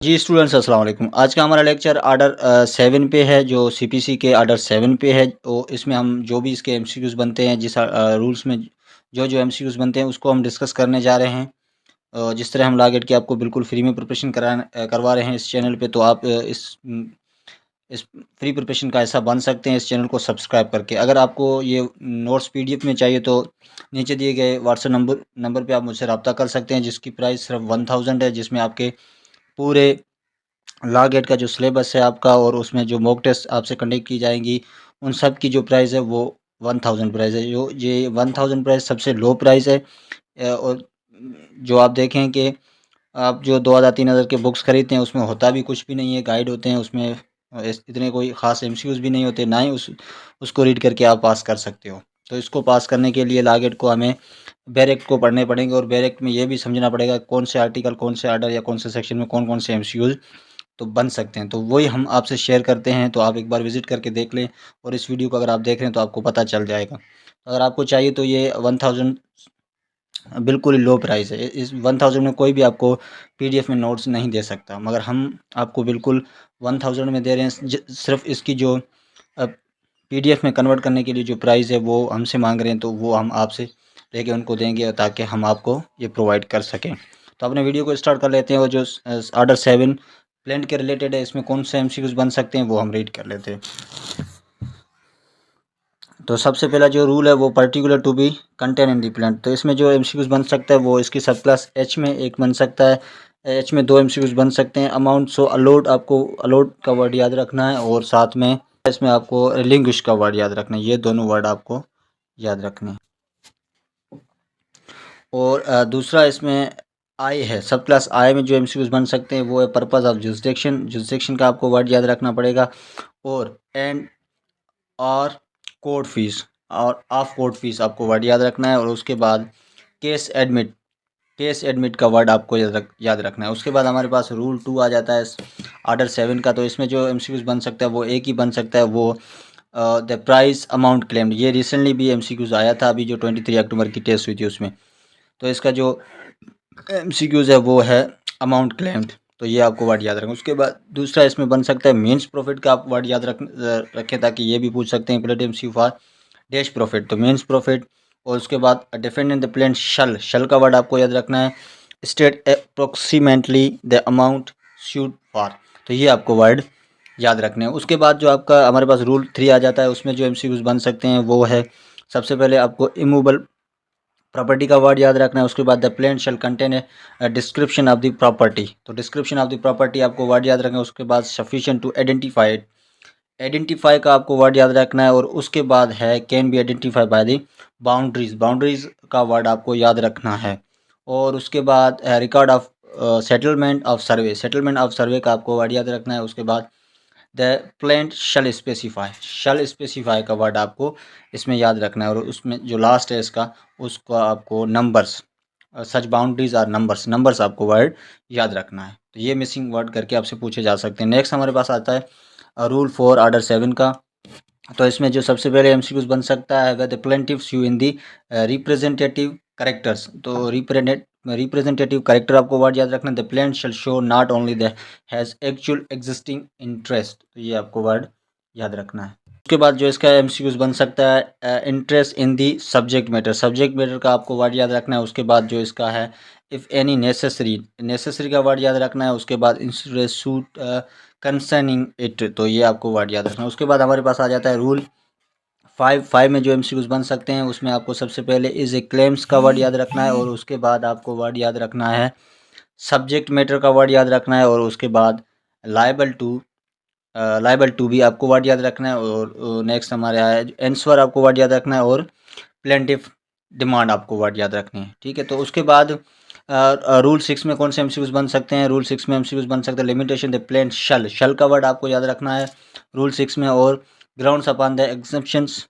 जी students अस्सलाम वालेकुम। आज का हमारा लेक्चर आर्डर 7 पे है, जो सीपीसी के आर्डर 7 पे है। तो इसमें हम जो भी इसके एमसीक्यूज़ बनते हैं, जिस रूल्स में जो एमसीक्यूज़ बनते हैं उसको हम डिस्कस करने जा रहे हैं। जिस तरह हम लागेट की आपको बिल्कुल फ्री में प्रिपरेशन करवा रहे हैं इस चैनल पे, तो आप इस फ्री प्रिपरेशन का हिस्सा बन सकते हैं इस चैनल को सब्सक्राइब करके। अगर आपको ये नोट्स पीडीएफ में चाहिए तो नीचे दिए गए व्हाट्सएप नंबर पे आप मुझसे रब्ता कर सकते हैं, जिसकी प्राइस सिर्फ 1000 है, जिसमें आपके पूरे लॉ गेट का जो सिलेबस है आपका और उसमें जो मॉक टेस्ट आपसे कंडक्ट की जाएंगी, उन सब की जो प्राइस है वो 1000 प्राइस है। जो ये 1000 प्राइस सबसे लो प्राइस है। और जो आप देखें कि आप जो 2000-3000 के बुक्स खरीदते हैं उसमें होता भी कुछ भी नहीं है, गाइड होते हैं उसमें, इतने कोई ख़ास एमसीक्यूज़ भी नहीं होते, ना ही उसको रीड करके आप पास कर सकते हो। तो इसको पास करने के लिए लागेट को हमें बैरेक्ट को पढ़ने पड़ेंगे, और बैरेक्ट में ये भी समझना पड़ेगा कौन से आर्टिकल, कौन से आर्डर या कौन से सेक्शन में कौन कौन से एमसीक्यूज़ तो बन सकते हैं। तो वही हम आपसे शेयर करते हैं, तो आप एक बार विज़िट करके देख लें, और इस वीडियो को अगर आप देख रहे हैं तो आपको पता चल जाएगा। अगर आपको चाहिए तो ये 1000 बिल्कुल ही लो प्राइस है। इस 1000 में कोई भी आपको पीडीएफ में नोट्स नहीं दे सकता, मगर हम आपको बिल्कुल 1000 में दे रहे हैं। सिर्फ इसकी जो पीडीएफ में कन्वर्ट करने के लिए जो प्राइस है वो हमसे मांग रहे हैं, तो वो हम आपसे लेके उनको देंगे ताकि हम आपको ये प्रोवाइड कर सकें। तो अपने वीडियो को स्टार्ट कर लेते हैं, और जो आर्डर 7 प्लेन के रिलेटेड है, इसमें कौन से एमसीक्यूज बन सकते हैं वो हम रीड कर लेते हैं। तो सबसे पहला जो रूल है वो particular to be contain in the plan. तो इसमें जो एमसीक्यूज बन सकता है वो इसकी सब क्लास एच में एक बन सकता है, एच में 2 एमसीक्यूज बन सकते हैं। अमाउंट सो अलोड, आपको अलोड का वर्ड याद रखना है, और साथ में इसमें आपको रिलिंग्विश का वर्ड याद रखना है। ये दोनों वर्ड आपको याद रखने हैं। और दूसरा इसमें आई है, सब क्लास आई में जो एमसीक्यूज बन सकते हैं वो है पर्पस ऑफ जुरिसडिक्शन। जुरिसडिक्शन का आपको वर्ड याद रखना पड़ेगा, और एंड और कोर्ट फीस और ऑफ कोर्ट फीस आपको वर्ड याद रखना है। और उसके बाद केस एडमिट, केस एडमिट का वर्ड आपको याद रखना है। उसके बाद हमारे पास रूल 2 आ जाता है आर्डर 7 का। तो इसमें जो एमसीक्यूज बन सकता है वो एक ही बन सकता है, वो द प्राइस अमाउंट क्लेम्ड। ये रिसेंटली भी एमसीक्यूज आया था, अभी जो 23 अक्टूबर की टेस्ट हुई थी उसमें। तो इसका जो एमसीक्यूज है वो है अमाउंट क्लेम्ड। तो ये आपको वर्ड याद रखें। उसके बाद दूसरा इसमें बन सकता है मीन्स प्रॉफिट का आप वर्ड याद रखें, ताकि ये भी पूछ सकते हैं plaintiff see for dash profit, तो मीन्स प्रॉफिट। और उसके बाद defend the plaint shall, shall का वर्ड आपको याद रखना है। State approximately the amount suit for, तो ये आपको वर्ड याद रखने हैं। उसके बाद जो आपका हमारे पास रूल 3 आ जाता है, उसमें जो एमसीक्यूज बन सकते हैं वो है सबसे पहले आपको इमूवेबल प्रॉपर्टी का वर्ड याद रखना है। उसके बाद the plaint shall contain a description of the property, तो डिस्क्रिप्शन ऑफ द प्रॉपर्टी आपको वर्ड याद रखना है। उसके बाद सफिशिएंट टू आइडेंटिफाई, आइडेंटिफाई का आपको वर्ड याद रखना है। और उसके बाद है can be identify by the boundaries, boundaries का वर्ड आपको याद रखना है। और उसके बाद record of settlement of survey, settlement of सर्वे का आपको वर्ड याद रखना है। उसके बाद the plaint shall specify, shall specify का वर्ड आपको इसमें याद रखना है। और उसमें जो लास्ट है इसका, उसको आपको numbers, such boundaries are numbers, numbers आपको वर्ड याद रखना है। तो ये मिसिंग वर्ड करके आपसे पूछे जा सकते हैं। नेक्स्ट हमारे पास आता है रूल 4 आर्डर 7 का। तो इसमें जो सबसे पहले एमसीक्यूज बन सकता है the plaintiffs you in the representative characters. तो रिप्रेजेंटेटिव करेक्टर आपको वर्ड याद रखना है। The plaint shall show not only the has actual existing interest, तो ये आपको वर्ड याद रखना है। उसके बाद जो इसका एमसीक्यूज बन सकता है interest in the subject matter, subject matter का आपको वर्ड याद रखना है। उसके बाद जो इसका है इफ़ एनी नेसेसरी, नेसेसरी का वर्ड याद रखना है। उसके बाद इंश्योरेंस सूट कंसर्निंग इट, तो ये आपको वर्ड याद रखना है। उसके बाद हमारे पास आ जाता है रूल 5 में जो एमसीक्यूज बन सकते हैं उसमें आपको सबसे पहले इज ए क्लेम्स का वर्ड याद रखना है। और उसके बाद आपको वर्ड याद रखना है सब्जेक्ट मैटर का वर्ड याद रखना है। और उसके बाद लाइबल टू भी आपको वर्ड याद रखना है। और नेक्स्ट हमारे आया आंसर आपको वर्ड याद रखना है। और प्लेंटिफ डिमांड आपको वर्ड याद रखनी है, ठीक है। तो उसके बाद रूल 6 में कौन से एमसीक्यूज बन सकते हैं? रूल 6 में एमसीक्यूज बन सकते हैं limitation the plaint shall, shall का वर्ड आपको याद रखना है रूल 6 में। और ग्राउंड्स अपॉन द एग्जेम्पशंस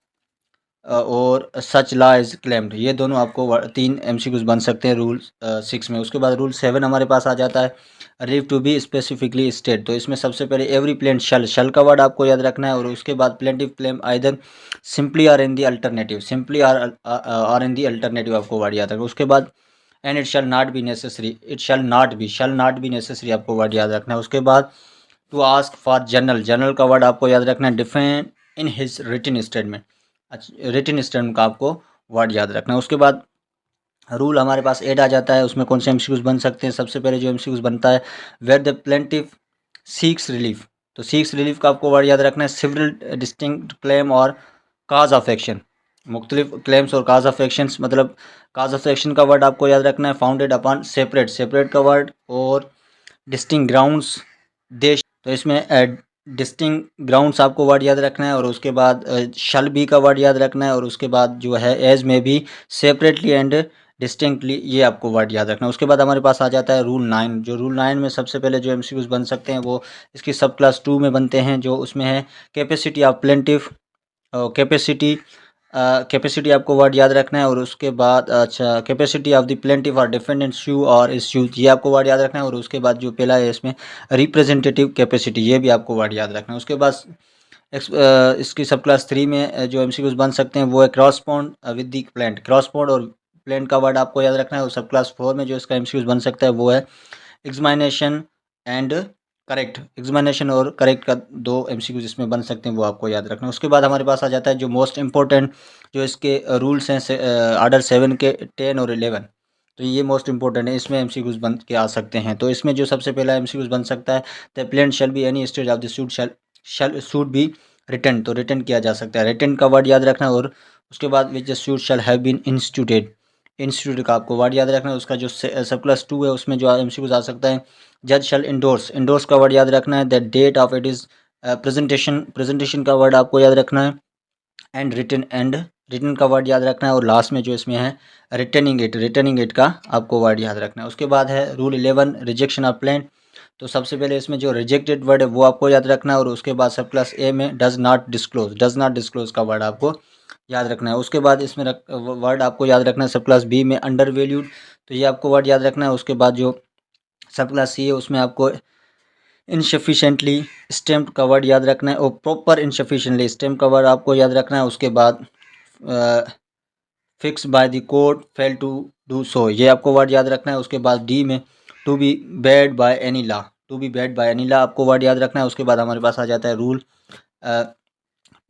और सच लॉ इज क्लेम्ड, ये दोनों आपको 3 एमसीक्यूज बन सकते हैं रूल 6 में। उसके बाद रूल 7 हमारे पास आ जाता है रीव टू बी स्पेसिफिकली स्टेट। तो इसमें सबसे पहले एवरी प्लेन शल, शल का वर्ड आपको याद रखना है। और उसके बाद plaintiff claim either simply or in the alternative, simply or in the alternative आपको वर्ड याद रखना है। उसके बाद and it shall not be necessary, it shall not be necessary आपको वर्ड याद रखना है। उसके बाद to ask for general, general का वर्ड आपको याद रखना है। Defend in his written statement, अच्छा रिटन स्टेटमेंट का आपको वर्ड याद रखना है। उसके बाद रूल हमारे पास 8 आ जाता है। उसमें कौन से एमसीक्यूज बन सकते हैं? सबसे पहले जो एमसीक्यूज बनता है, where the plaintiff seeks relief, तो सीक्स रिलीफ का आपको वर्ड याद रखना है। सिविल डिस्टिंक्ट क्लेम और काज ऑफ एक्शन, मुख्तलिफ क्लेम्स और काज ऑफ एक्शन, मतलब काज ऑफ एक्शन का वर्ड आपको याद रखना है। फाउंडेड अपॉन सेपरेट, सेपरेट का वर्ड, और डिस्टिंग ग्राउंड्स देश, तो इसमें डिस्टिंग ग्राउंड्स आपको वर्ड याद रखना है। और उसके बाद शल बी का वर्ड याद रखना है। और उसके बाद जो है एज में भी, सेपरेटली एंड डिस्टिंक्टली, ये आपको वर्ड याद रखना है। उसके बाद हमारे पास आ जाता है रूल 9, जो रूल 9 में सबसे पहले जो एमसीक्यूज बन सकते हैं वो इसकी सब क्लास 2 में बनते हैं, जो उसमें है capacity of plaintiff, capacity capacity आपको वर्ड याद रखना है। और उसके बाद अच्छा कैपेसिटी ऑफ द प्लेंटिफ और डिफेंडेंट शू और इश्यूज, ये आपको वर्ड याद रखना है। और उसके बाद जो पहला है इसमें रिप्रेजेंटेटिव कैपेसिटी, ये भी आपको वर्ड याद रखना है। उसके बाद इसकी सब क्लास 3 में जो एमसीक्यूज बन सकते हैं वो है क्रॉसपॉन्ड विद द प्लेंट, क्रॉसपॉन्ड और प्लेंट का वर्ड आपको याद रखना है। और सब क्लास 4 में जो इसका एमसीक्यूज बन सकता है वो है एग्जामिनेशन एंड करेक्ट, एग्जामिनेशन और करेक्ट का 2 एमसीक्यूज इसमें बन सकते हैं, वो आपको याद रखना है। उसके बाद हमारे पास आ जाता है जो मोस्ट इंपॉर्टेंट, जो इसके रूल्स हैं ऑर्डर 7 के 10 और 11, तो ये मोस्ट इंपॉर्टेंट है, इसमें एमसीक्यूज बन के आ सकते हैं। तो इसमें जो सबसे पहला एमसीक्यूज बन सकता है, the plaint shall be any stage of the suit shall suit be return, तो रिटर्न किया जा सकता है, रिटर्न का वर्ड याद रखना है। और उसके बाद which the suit shall have been instituted, institute का आपको वर्ड याद रखना है। उसका जो सब क्लास 2 है उसमें जो एमसीक्यूज आ सकता है, जज शैल इंडोर्स, इंडोर्स का वर्ड याद रखना है। The date of it is presentation, presentation का वर्ड आपको याद रखना है। एंड रिटर्न का वर्ड याद रखना है। और लास्ट में जो इसमें है रिटर्निंग इट, रिटर्निंग इट का आपको वर्ड याद रखना है। उसके बाद है रूल 11 रिजेक्शन ऑफ प्लेंट, तो सबसे पहले इसमें जो रिजेक्टेड वर्ड है वो आपको याद रखना है। और उसके बाद सब क्लास ए में does not disclose, does not disclose का वर्ड आपको याद रखना है। उसके बाद इसमें वर्ड आपको याद रखना है सब क्लास बी में अंडर वैल्यूड, तो ये आपको वर्ड याद रखना है। उसके बाद जो सब क्लास सी है उसमें आपको इनसफिशेंटली स्टेम्प्ड का वर्ड याद रखना है। और प्रॉपर इनसफिशेंटली स्टेम्प का वर्ड आपको याद रखना है। उसके बाद fix by the court fail to do so, ये आपको वर्ड याद रखना है। उसके बाद deemed to be bad by any law, to be bad by any law आपको वर्ड याद रखना है। उसके बाद हमारे पास आ जाता है rule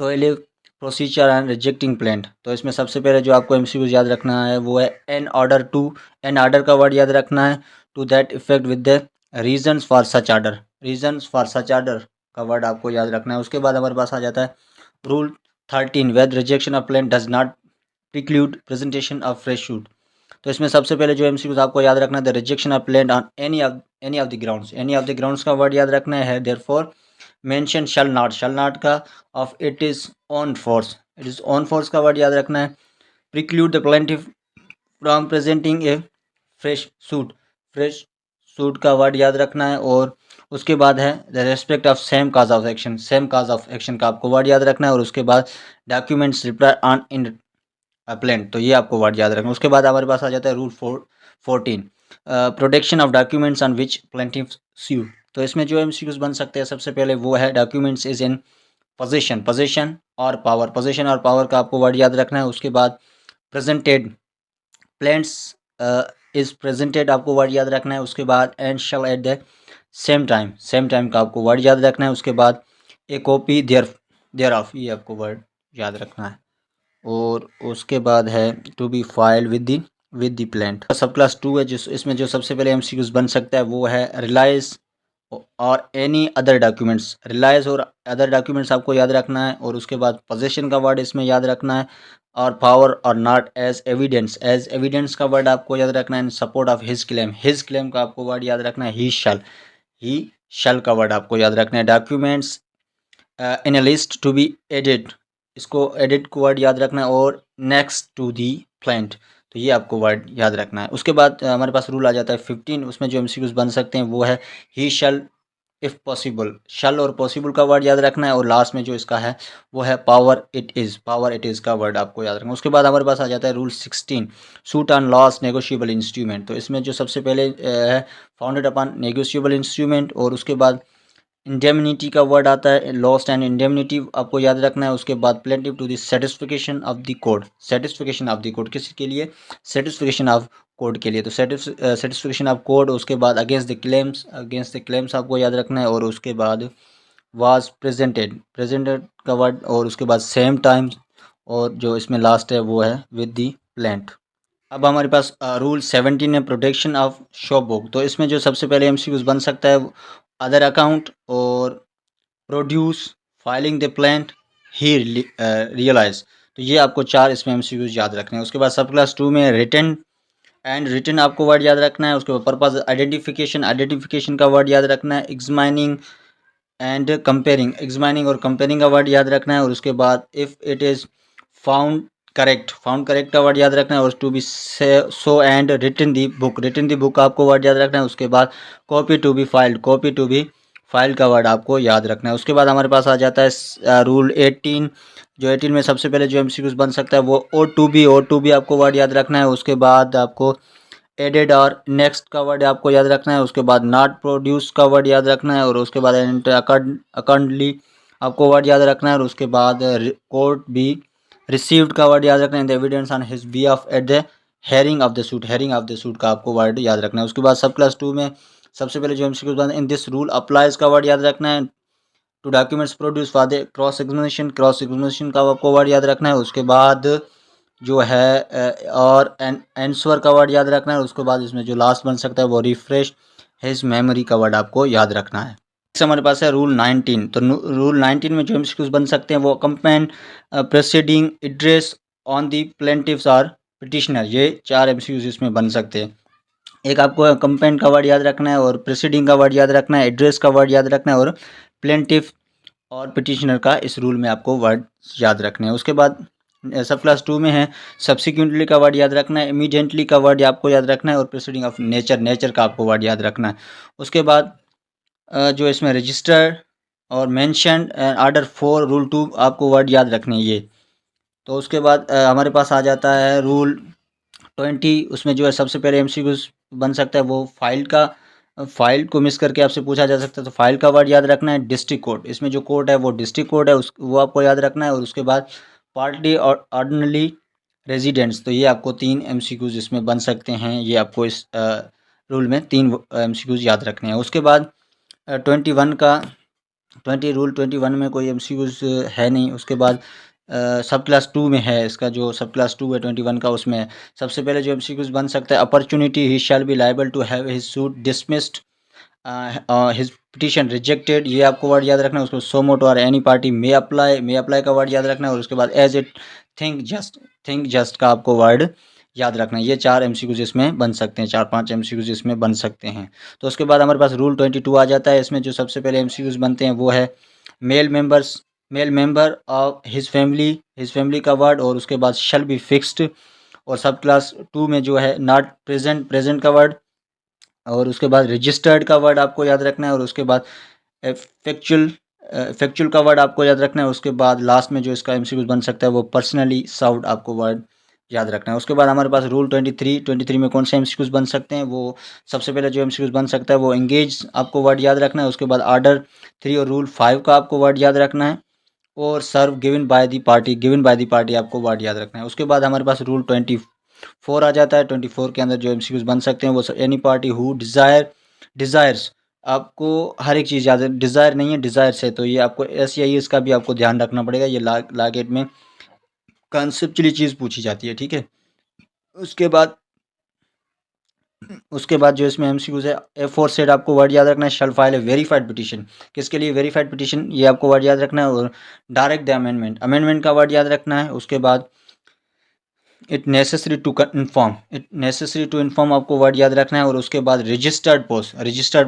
12 procedure and rejecting plaint, तो इसमें सबसे पहले जो आपको एमसीक्यूज याद रखना है वो है an order to, an order का वर्ड याद रखना है। To that effect with the reasons for such order, reasons for such order का वर्ड आपको याद रखना है। उसके बाद हमारे पास आ जाता है रूल 13 वेद rejection of plaint does not preclude presentation of fresh suit, तो इसमें सबसे पहले जो एमसीक्यूज आपको याद रखना है, the rejection of plaint on any of the grounds, any of the grounds का वर्ड याद रखना है। देयरफॉर मेंशन शैल नॉट का of it is on force, it is on force का वर्ड याद रखना है। Preclude the plaintiff from presenting A fresh suit का वर्ड याद रखना है। और उसके बाद है the respect of same cause of action, same cause of action का आपको वर्ड याद रखना है। और उसके बाद documents reply on in plaint, तो ये आपको वर्ड याद रखना है। उसके बाद हमारे पास आ जाता है rule 14 protection of documents on which plaintiff sue, तो इसमें जो एमसीक्यूज बन सकते हैं सबसे पहले वो है documents is in position, position और पावर, पोजीशन और पावर का आपको वर्ड याद रखना है। उसके बाद प्रेजेंटेड प्लेंट्स इज प्रेजेंटेड आपको वर्ड याद रखना है। उसके बाद and shall at the same time, same time का आपको वर्ड याद रखना है। उसके बाद ए कॉपी देयर ऑफ, ये आपको वर्ड याद रखना है। और उसके बाद है to be file with the plaint, sub class 2 है जिस इसमें जो सबसे पहले एमसीक्यूज बन सकता है वो है रिलाइज और एनी अदर डॉक्यूमेंट्स, रिलाइज और अदर डॉक्यूमेंट्स आपको याद रखना है। और उसके बाद पोजीशन का वर्ड इसमें याद रखना है। और पावर और नॉट एज एविडेंस का वर्ड आपको याद रखना है। इन सपोर्ट ऑफ हिज क्लेम का आपको वर्ड याद रखना है। ही शैल का वर्ड आपको याद रखना है। Documents in a list to be added, इसको एडिट को वर्ड याद रखना है। और नेक्स्ट टू दी प्लेंट, तो ये आपको वर्ड याद रखना है। उसके बाद हमारे पास रूल आ जाता है 15, उसमें जो एमसीक्यूज बन सकते हैं वो है ही शैल इफ़ पॉसिबल, शैल और पॉसिबल का वर्ड याद रखना है। और लास्ट में जो इसका है वो है पावर इट इज़ का वर्ड आपको याद रखना है। उसके बाद हमारे पास आ जाता है rule 16 suit on loss negotiable instrument, तो इसमें जो सबसे पहले है फाउंडेड अपॉन नेगोशिएबल इंस्ट्रूमेंट। और उसके बाद इंडेमनिटी का वर्ड आता है, लॉस्ट एंड इंडेमनिटी आपको याद रखना है। उसके बाद plaintiff to the satisfaction of the court, satisfaction of the court किसी के लिए, सेटिस्फिकेशन ऑफ कोड के लिए। तो सेटिस्फिकेशन ऑफ कोड, उसके बाद अगेंस्ट द क्लेम्स आपको याद रखना है, और उसके बाद वाज प्रेजेंटेड का वर्ड, और उसके बाद सेम टाइम, और जो इसमें लास्ट है वो है विद दी प्लेंट। अब हमारे पास रूल 17 है, प्रोटेक्शन ऑफ शॉप बुक। तो इसमें जो सबसे पहले एमसीक्यूज बन सकता है अदर अकाउंट और produce, filing the plaint, he realise. तो ये आपको 4 इसमें एमसीक्यूज याद रखने हैं। उसके बाद सब क्लास 2 में रिटन आपको वर्ड याद रखना है। उसके बाद पर्पज आइडेंटिफिकेशन का वर्ड याद रखना है। एग्जामाइनिंग एंड कंपेयरिंग और कंपेयरिंग का वर्ड याद रखना है। और उसके बाद if it is found correct का वर्ड याद रखना है। और to be so and written the book आपको वर्ड याद रखना है। उसके बाद कॉपी टू बी फाइल्ड का वर्ड आपको याद रखना है। उसके बाद हमारे पास आ जाता है रूल 18, जो 18 में सबसे पहले जो एमसीक्यूज बन सकता है वो ओ टू बी आपको वर्ड याद रखना है। उसके बाद आपको एडेड और नेक्स्ट का वर्ड आपको याद रखना है। उसके बाद नॉट प्रोड्यूस का वर्ड याद रखना है। और उसके बाद अकॉर्डली आपको वर्ड याद रखना है। और उसके बाद कोर्ट बी रिसीव्ड का वर्ड याद रखना है। The evidence on his behalf at the hearing of the suit का आपको वर्ड याद रखना है। उसके बाद सब क्लास 2 में सबसे पहले जो एमसीक्यूज बन इन दिस रूल अप्लाइज का वर्ड याद रखना है। To documents produce for the cross examination का आपको वर्ड याद रखना है। उसके बाद जो है और आंसर का वर्ड याद रखना है। उसके बाद इसमें जो लास्ट बन सकता है वो रिफ्रेश हिज मेमोरी का वर्ड आपको याद रखना है। नेक्स्ट हमारे पास है रूल 19। तो रूल 19 में जो एमसीक्यूज बन सकते हैं वो campaign proceeding address on the plaintiffs और पिटिशनर, ये 4 एमसीक्यूज इसमें बन सकते हैं। एक आपको कंपेन का वर्ड याद रखना है, और प्रोसीडिंग का वर्ड याद रखना है, एड्रेस का वर्ड याद रखना है, और प्लेंटिव और पिटिशनर का इस रूल में आपको वर्ड याद रखने हैं। उसके बाद सब क्लास 2 में है सब्सिक्वेंटली का वर्ड याद रखना है, इमीडिएटली का वर्ड आपको याद रखना है, और प्रोसीडिंग ऑफ नेचर का आपको वर्ड याद रखना है। उसके बाद जो इसमें रजिस्टर और मेंशन ऑर्डर 4 रूल 2 आपको वर्ड याद रखने हैं ये। तो उसके बाद हमारे पास आ जाता है रूल 20। उसमें जो है सबसे पहले एमसीक्यूज बन सकता है वो फाइल को मिस करके आपसे पूछा जा सकता है। तो फाइल का वर्ड याद रखना है। डिस्ट्रिक्ट कोर्ट, इसमें जो कोर्ट है वो डिस्ट्रिक्ट कोर्ट है, वो आपको याद रखना है। और उसके बाद पार्टली और ऑर्डिनरी रेजिडेंट्स, तो ये आपको 3 एमसीक्यूज इसमें बन सकते हैं। ये आपको इस रूल में 3 एमसीक्यूज याद रखने हैं। उसके बाद 21 में कोई एमसीक्यूज है नहीं। उसके बाद सब क्लास 2 में है, इसका जो सब क्लास 2 है 21 का, उसमें सबसे पहले जो एमसीक्यूज बन सकता है opportunity he shall be liable to have his suit dismissed, his petition rejected, ये आपको वर्ड याद रखना है। उसको सो मोटो और एनी पार्टी मे अप्लाई का वर्ड याद रखना है। और उसके बाद एज इट थिंक जस्ट का आपको वर्ड याद रखना है। ये 4 एमसीक्यूज इसमें बन सकते हैं, 4-5 एमसीक्यूज इसमें बन सकते हैं। तो उसके बाद हमारे पास रूल 22 आ जाता है। इसमें जो सबसे पहले एमसीक्यूज बनते हैं वो है male member of his family का वर्ड, और उसके बाद शल बी फिक्स्ड। और सब क्लास 2 में जो है नॉट प्रेजेंट का वर्ड, और उसके बाद रजिस्टर्ड का वर्ड आपको याद रखना है। और उसके बाद फैक्चुअल का वर्ड आपको याद रखना है। उसके बाद लास्ट में जो इसका एमसीक्यूज बन सकता है वो पर्सनली सर्व्ड आपको वर्ड याद रखना है। उसके बाद हमारे पास रूल 23 में कौन से एमसीक्यूज बन सकते हैं, वो सबसे पहले जो एमसीक्यूज बन सकता है वो एंगेज आपको वर्ड याद रखना है। उसके बाद ऑर्डर 3 और रूल 5 का आपको वर्ड याद रखना है। और सर्व गिवन बाय दी पार्टी आपको वर्ड याद रखना है। उसके बाद हमारे पास रूल 24 आ जाता है। 24 के अंदर जो एमसीक्यूज बन सकते हैं वो एनी पार्टी हु डिज़ायर्स, आपको हर एक चीज़ याद है, डिज़ायर नहीं है डिज़ायर्स है। तो ये आपको SEIS का भी आपको ध्यान रखना पड़ेगा, ये ला गेट में कॉन्सेप्चुअली चीज़ पूछी जाती है, ठीक है। उसके बाद जो इसमें एमसीक्यूज है A4 सेट आपको वर्ड याद रखना है। शल फाइल है वेरीफाइड पिटीशन, किसके लिए वेरीफाइड पिटीशन, ये आपको वर्ड याद रखना है। और डायरेक्ट द अमेंडमेंट का वर्ड याद रखना है। उसके बाद इट नेसेसरी टू इन्फॉर्म आपको वर्ड याद रखना है। और उसके बाद रजिस्टर्ड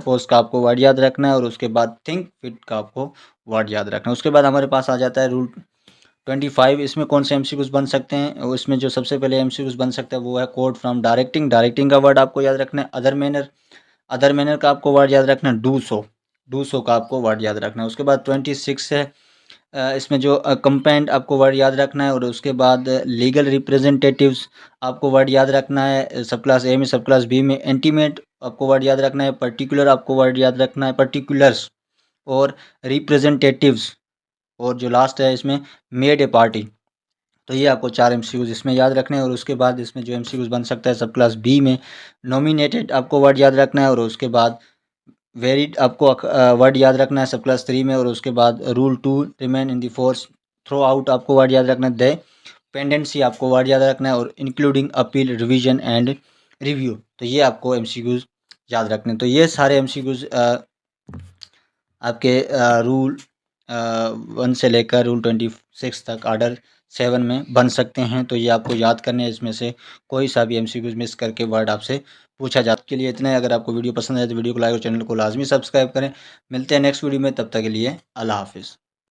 पोस्ट का आपको वर्ड याद रखना है। और उसके बाद थिंक फिट का आपको वर्ड याद रखना है। उसके बाद हमारे पास आ जाता है रूल 25। इसमें कौन से एमसीक्यूज बन सकते हैं, और इसमें जो सबसे पहले एमसीक्यूज बन सकता है वो है कोड फ्रॉम डायरेक्टिंग का वर्ड आपको याद रखना है। अदर मैनर का आपको वर्ड याद रखना है। डू सो का आपको वर्ड याद रखना है। उसके बाद 26 है, इसमें जो कंपेंड आपको वर्ड याद रखना है। और उसके बाद लीगल रिप्रेजेंटेटिव्स आपको वर्ड याद रखना है। सब क्लास A में, सब क्लास B में इंटीमेट आपको वर्ड याद रखना है। पर्टिकुलर आपको वर्ड याद रखना है, पर्टिकुलर्स और रिप्रेजेंटेटिव्स। और जो लास्ट है इसमें मेड ए पार्टी, तो ये आपको 4 MCQs इसमें याद रखने हैं। और उसके बाद इसमें जो MCQs बन सकता है सब क्लास बी में, नॉमिनेटेड आपको वर्ड याद रखना है। और उसके बाद वेरिड आपको वर्ड याद रखना है सब क्लास 3 में। और उसके बाद rule 2 remain in the force through out आपको वर्ड याद रखना है। द पेंडेंसी आपको वर्ड याद रखना है। और including appeal revision and review, तो ये आपको MCQs याद रखने हैं। तो ये सारे MCQs आपके रूल 1 से लेकर रूल 26 तक ऑर्डर 7 में बन सकते हैं। तो ये आपको याद करने हैं। इसमें से कोई सा भी MCQs मिस करके वर्ड आपसे पूछा जाता है। के लिए इतना है। अगर आपको वीडियो पसंद आए तो वीडियो को लाइक और चैनल को लाजमी सब्सक्राइब करें। मिलते हैं नेक्स्ट वीडियो में, तब तक के लिए अल्लाह हाफिज़।